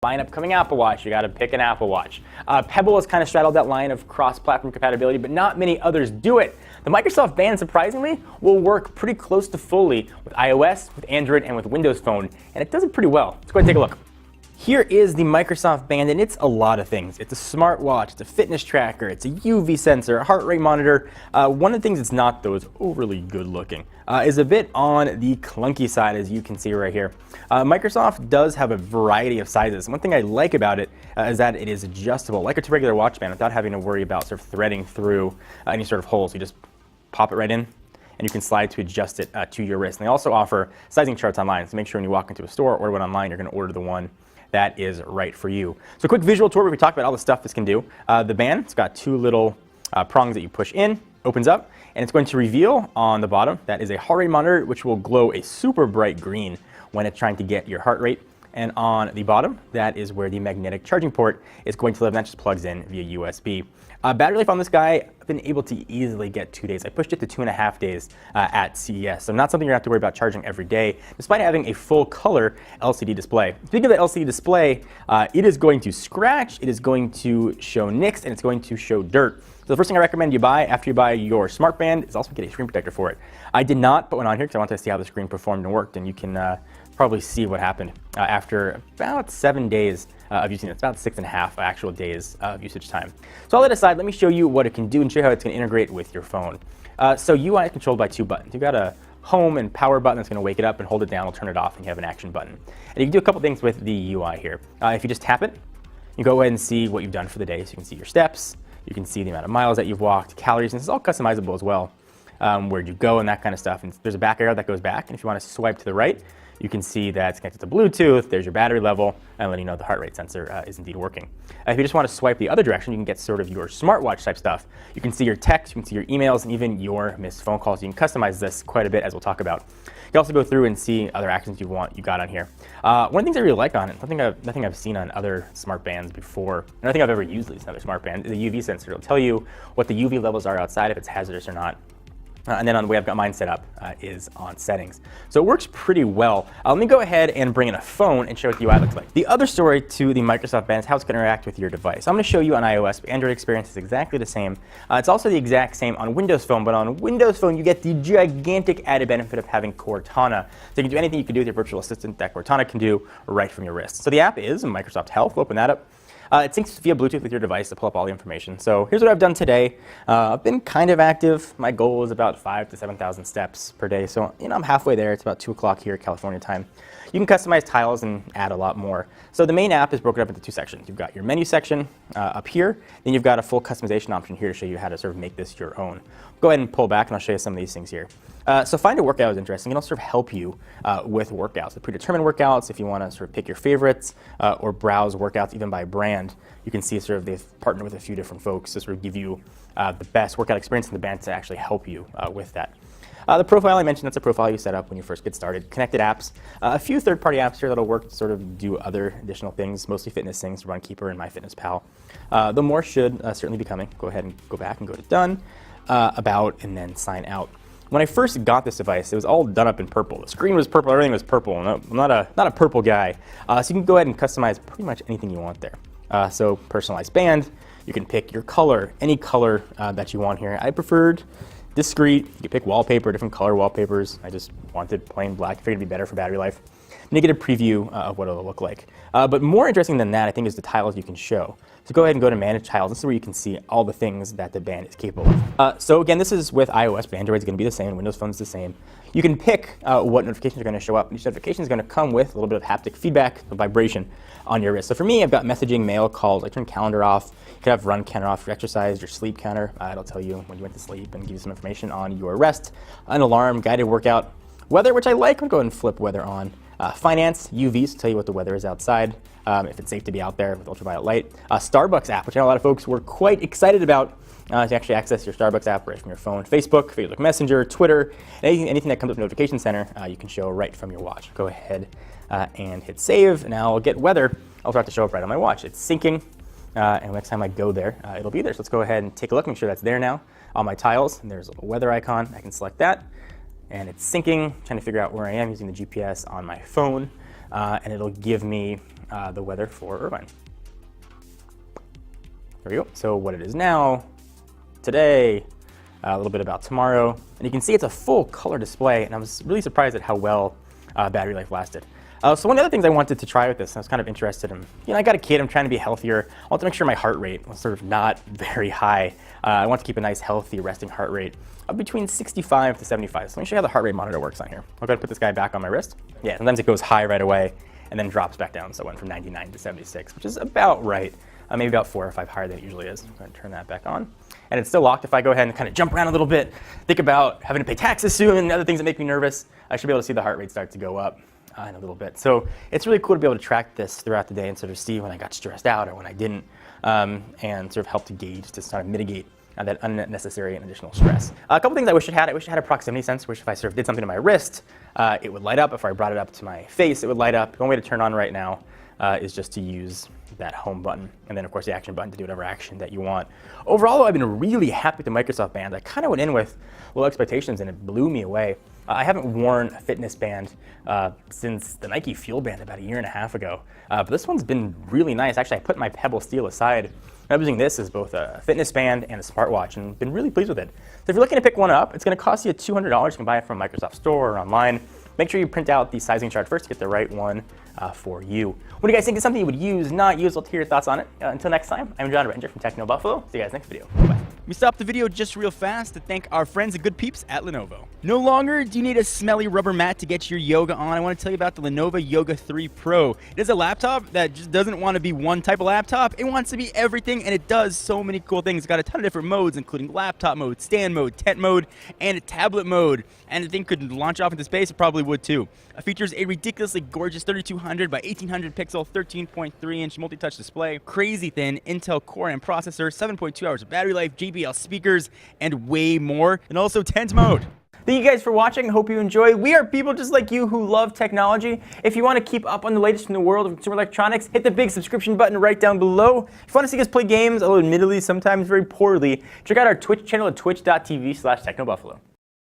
Lineup coming Apple Watch, you got to pick an Apple Watch. Pebble has kind of straddled that line of cross-platform compatibility, but not many others do it. The Microsoft Band, surprisingly, will work pretty close to fully with iOS, with Android, and with Windows Phone, and it does it pretty well. Let's go ahead and take a look. Here is the Microsoft Band, and it's a lot of things. It's a smartwatch, it's a fitness tracker, it's a UV sensor, a heart rate monitor. One of the things it's not, though, is overly good looking. Is a bit on the clunky side, as you can see right here. Microsoft does have a variety of sizes. One thing I like about it is that it is adjustable, like a regular watch band, without having to worry about sort of threading through any sort of holes. You just pop it right in, and you can slide to adjust it to your wrist. And they also offer sizing charts online, so make sure when you walk into a store or order one online, you're going to order the one that is right for you. So a quick visual tour where we talk about all the stuff this can do. The band, it's got two little prongs that you push in, opens up, and it's going to reveal on the bottom that is a heart rate monitor, which will glow a super bright green when it's trying to get your heart rate. And on the bottom, that is where the magnetic charging port is going to live, and that just plugs in via USB. Battery life on this guy, I've been able to easily get 2 days. I pushed it to 2.5 days at CES, so not something you're going to have to worry about charging every day, despite having a full color LCD display. Speaking of the LCD display, it is going to scratch, it is going to show nicks, and it's going to show dirt. So the first thing I recommend you buy after you buy your smart band is also get a screen protector for it. I did not put one on here because I wanted to see how the screen performed and worked, and you can probably see what happened after about 7 days of using it. It's about 6.5 actual days of usage time. So all that aside, let me show you what it can do and show you how it's going to integrate with your phone. So UI is controlled by two buttons. You've got a home and power button that's going to wake it up, and hold it down, it'll turn it off, and you have an action button. And you can do a couple things with the UI here. If you just tap it, you go ahead and see what you've done for the day. So you can see your steps, you can see the amount of miles that you've walked, calories, and this is all customizable as well. Where'd you go and that kind of stuff. And there's a back arrow that goes back, and if you want to swipe to the right, you can see that it's connected to Bluetooth, there's your battery level, and letting you know the heart rate sensor is indeed working. If you just want to swipe the other direction, you can get sort of your smartwatch type stuff. You can see your text, you can see your emails, and even your missed phone calls. You can customize this quite a bit, as we'll talk about. You can also go through and see other actions you got on here. One of the things I really like on it, nothing I've seen on other smart bands before, and nothing I've ever used with another smart band, is a UV sensor. It'll tell you what the UV levels are outside, if it's hazardous or not. And then on the way I've got mine set up is on settings. So it works pretty well. Let me go ahead and bring in a phone and show what the UI looks like. The other story to the Microsoft Band is how it's going to interact with your device. I'm going to show you on iOS, but Android experience is exactly the same. It's also the exact same on Windows Phone, but on Windows Phone you get the gigantic added benefit of having Cortana. So you can do anything you can do with your virtual assistant that Cortana can do right from your wrist. So the app is Microsoft Health. We'll open that up. It syncs via Bluetooth with your device to pull up all the information. So here's what I've done today. I've been kind of active. My goal is about 5,000 to 7,000 steps per day. So I'm halfway there. It's about 2 o'clock here, California time. You can customize tiles and add a lot more. So the main app is broken up into two sections. You've got your menu section up here. Then you've got a full customization option here to show you how to sort of make this your own. Go ahead and pull back, and I'll show you some of these things here. So find a workout is interesting. It'll sort of help you with workouts, the predetermined workouts. If you want to sort of pick your favorites or browse workouts even by brand, you can see sort of they've partnered with a few different folks to sort of give you the best workout experience in the band to actually help you with that. The profile I mentioned, that's a profile you set up when you first get started. Connected apps, a few third-party apps here that'll work to sort of do other additional things, mostly fitness things, Runkeeper and MyFitnessPal. The more should certainly be coming. Go ahead and go back and go to Done, About, and then Sign Out. When I first got this device, it was all done up in purple. The screen was purple, everything was purple. I'm not a purple guy. So you can go ahead and customize pretty much anything you want there. So personalized band, you can pick your color, any color that you want here. I preferred discrete. You can pick wallpaper, different color wallpapers. I just wanted plain black. I figured it'd be better for battery life. And you get a preview of what it'll look like. But more interesting than that, I think, is the tiles you can show. So go ahead and go to Manage Tiles. This is where you can see all the things that the band is capable of. So again, this is with iOS, but Android is going to be the same. Windows Phone is the same. You can pick what notifications are going to show up. Each notification is going to come with a little bit of haptic feedback, a vibration on your wrist. So for me, I've got messaging, mail, calls. I turn calendar off. You could have run counter off, your exercise, your sleep counter. It'll tell you when you went to sleep and give you some information on your rest. An alarm, guided workout, weather, which I like. I'm going to go ahead and flip weather on. Finance, UVs to tell you what the weather is outside, if it's safe to be out there with ultraviolet light. Starbucks app, which I know a lot of folks were quite excited about to actually access your Starbucks app right from your phone. Facebook Messenger, Twitter, anything that comes up in Notification Center, you can show right from your watch. Go ahead and hit save. Now I'll get weather. I'll start to show up right on my watch. It's syncing, and next time I go there, it'll be there. So let's go ahead and take a look, make sure that's there now on my tiles. And there's a little weather icon. I can select that. And it's syncing, trying to figure out where I am using the GPS on my phone. And it'll give me the weather for Irvine. There we go. So what it is now, today, a little bit about tomorrow, and you can see it's a full color display, and I was really surprised at how well battery life lasted. So one of the other things I wanted to try with this, I was kind of interested in, I got a kid, I'm trying to be healthier. I want to make sure my heart rate was sort of not very high. I want to keep a nice, healthy, resting heart rate of between 65 to 75. So let me show you how the heart rate monitor works on here. I'll go ahead and put this guy back on my wrist. Yeah, sometimes it goes high right away and then drops back down. So it went from 99 to 76, which is about right. Maybe about 4 or 5 higher than it usually is. I'm going to turn that back on. And it's still locked. If I go ahead and kind of jump around a little bit, think about having to pay taxes soon and other things that make me nervous, I should be able to see the heart rate start to go up in a little bit. So it's really cool to be able to track this throughout the day and sort of see when I got stressed out or when I didn't, and sort of help to gauge, to sort of mitigate that unnecessary and additional stress. A couple things I wish it had. I wish it had a proximity sensor, which if I sort of did something to my wrist, it would light up. If I brought it up to my face, it would light up. One way to turn on right now is just to use that home button, and then of course the action button to do whatever action that you want. Overall, I've been really happy with the Microsoft Band. I kind of went in with low expectations and it blew me away. I haven't worn a fitness band since the Nike Fuel Band about 1.5 years ago, but this one's been really nice. Actually, I put my Pebble Steel aside. I'm using this as both a fitness band and a smartwatch, and been really pleased with it. So if you're looking to pick one up, it's going to cost you $200. You can buy it from Microsoft Store or online. Make sure you print out the sizing chart first to get the right one for you. What do you guys think is something you would use, not use? I'll hear your thoughts on it. Until next time, I'm John Ranger from Techno Buffalo. See you guys next video. Bye. We stopped the video just real fast to thank our friends and good peeps at Lenovo. No longer do you need a smelly rubber mat to get your yoga on. I want to tell you about the Lenovo Yoga 3 Pro. It is a laptop that just doesn't want to be one type of laptop. It wants to be everything, and it does so many cool things. It's got a ton of different modes, including laptop mode, stand mode, tent mode, and a tablet mode. And the thing could launch off into space. It probably would too. It features a ridiculously gorgeous 3200 by 1800 pixel 13.3-inch multi-touch display, crazy thin Intel Core and processor, 7.2 hours of battery life, JBL speakers, and way more, and also tent mode. Thank you guys for watching. Hope you enjoyed. We are people just like you who love technology. If you want to keep up on the latest in the world of consumer electronics, hit the big subscription button right down below. If you want to see us play games, although admittedly sometimes very poorly, check out our Twitch channel at twitch.tv/technobuffalo.